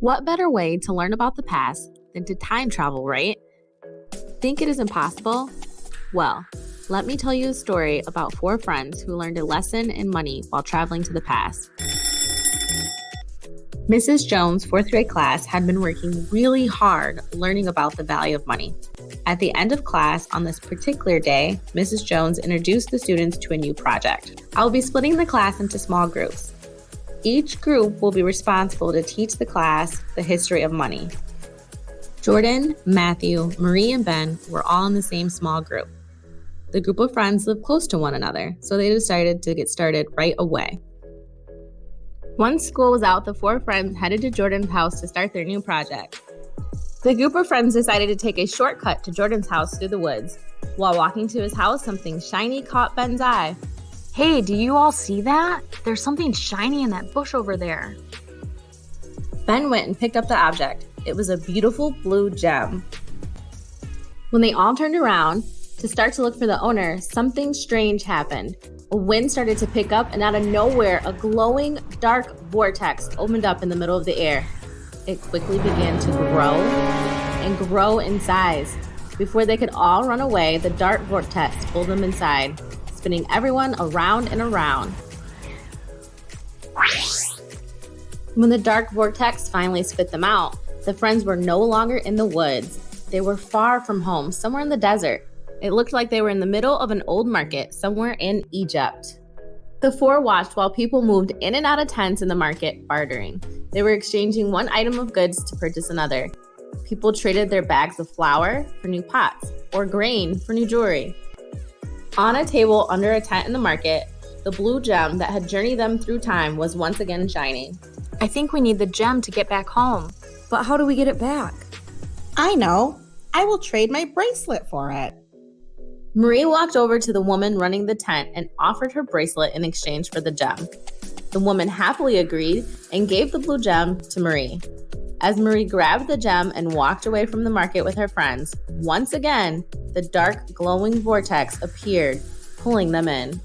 What better way to learn about the past than to time travel, right? Think it is impossible? Well, let me tell you a story about 4 friends who learned a lesson in money while traveling to the past. Mrs. Jones' 4th grade class had been working really hard learning about the value of money. At the end of class on this particular day, Mrs. Jones introduced the students to a new project. I will be splitting the class into small groups. Each group will be responsible to teach the class the history of money. Jordan, Matthew, Marie, and Ben were all in the same small group. The group of friends lived close to one another, so they decided to get started right away. Once school was out, the 4 friends headed to Jordan's house to start their new project. The group of friends decided to take a shortcut to Jordan's house through the woods. While walking to his house, something shiny caught Ben's eye. Hey, do you all see that? There's something shiny in that bush over there. Ben went and picked up the object. It was a beautiful blue gem. When they all turned around to start to look for the owner, something strange happened. A wind started to pick up, and out of nowhere, a glowing, dark vortex opened up in the middle of the air. It quickly began to grow and grow in size. Before they could all run away, the dark vortex pulled them inside, spinning everyone around and around. When the dark vortex finally spit them out, the friends were no longer in the woods. They were far from home, somewhere in the desert. It looked like they were in the middle of an old market somewhere in Egypt. The 4 watched while people moved in and out of tents in the market, bartering. They were exchanging one item of goods to purchase another. People traded their bags of flour for new pots or grain for new jewelry. On a table under a tent in the market, the blue gem that had journeyed them through time was once again shining. I think we need the gem to get back home. But how do we get it back? I know. I will trade my bracelet for it. Marie walked over to the woman running the tent and offered her bracelet in exchange for the gem. The woman happily agreed and gave the blue gem to Marie. As Marie grabbed the gem and walked away from the market with her friends, once again, the dark, glowing vortex appeared, pulling them in.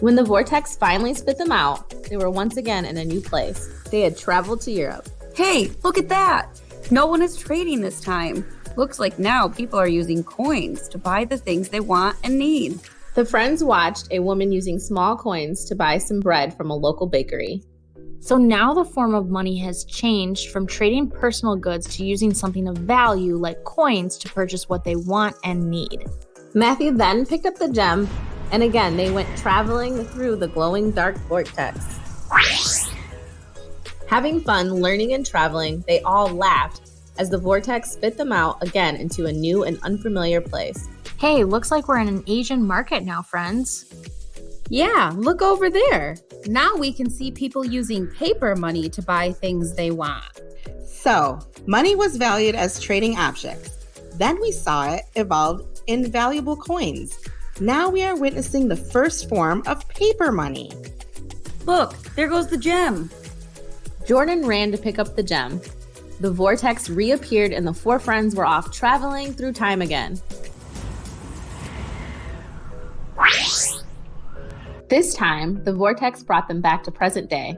When the vortex finally spit them out, they were once again in a new place. They had traveled to Europe. Hey, look at that! No one is trading this time. Looks like now people are using coins to buy the things they want and need. The friends watched a woman using small coins to buy some bread from a local bakery. So now the form of money has changed from trading personal goods to using something of value like coins to purchase what they want and need. Matthew then picked up the gem, and again they went traveling through the glowing dark vortex. Having fun learning and traveling, they all laughed as the vortex spit them out again into a new and unfamiliar place. Hey, looks like we're in an Asian market now, friends. Yeah, look over there. Now we can see people using paper money to buy things they want. So, money was valued as trading objects. Then we saw it evolve in valuable coins. Now we are witnessing the first form of paper money. Look, there goes the gem. Jordan ran to pick up the gem. The vortex reappeared and the 4 friends were off traveling through time again. This time, the vortex brought them back to present day.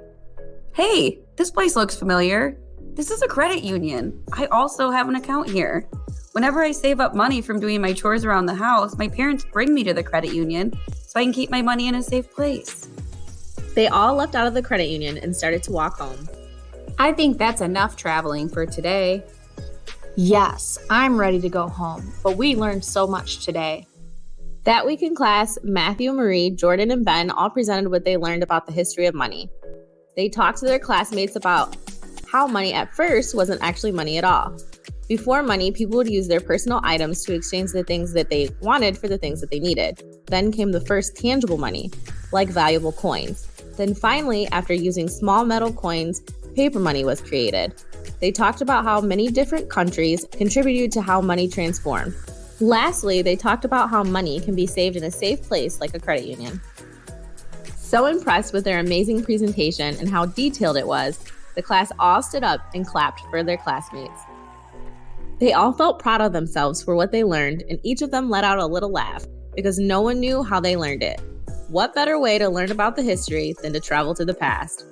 Hey, this place looks familiar. This is a credit union. I also have an account here. Whenever I save up money from doing my chores around the house, my parents bring me to the credit union so I can keep my money in a safe place. They all left out of the credit union and started to walk home. I think that's enough traveling for today. Yes, I'm ready to go home, but we learned so much today. That week in class, Matthew, Marie, Jordan, and Ben all presented what they learned about the history of money. They talked to their classmates about how money at first wasn't actually money at all. Before money, people would use their personal items to exchange the things that they wanted for the things that they needed. Then came the first tangible money, like valuable coins. Then finally, after using small metal coins, paper money was created. They talked about how many different countries contributed to how money transformed. Lastly, they talked about how money can be saved in a safe place like a credit union. So impressed with their amazing presentation and how detailed it was, the class all stood up and clapped for their classmates. They all felt proud of themselves for what they learned, and each of them let out a little laugh because no one knew how they learned it. What better way to learn about the history than to travel to the past?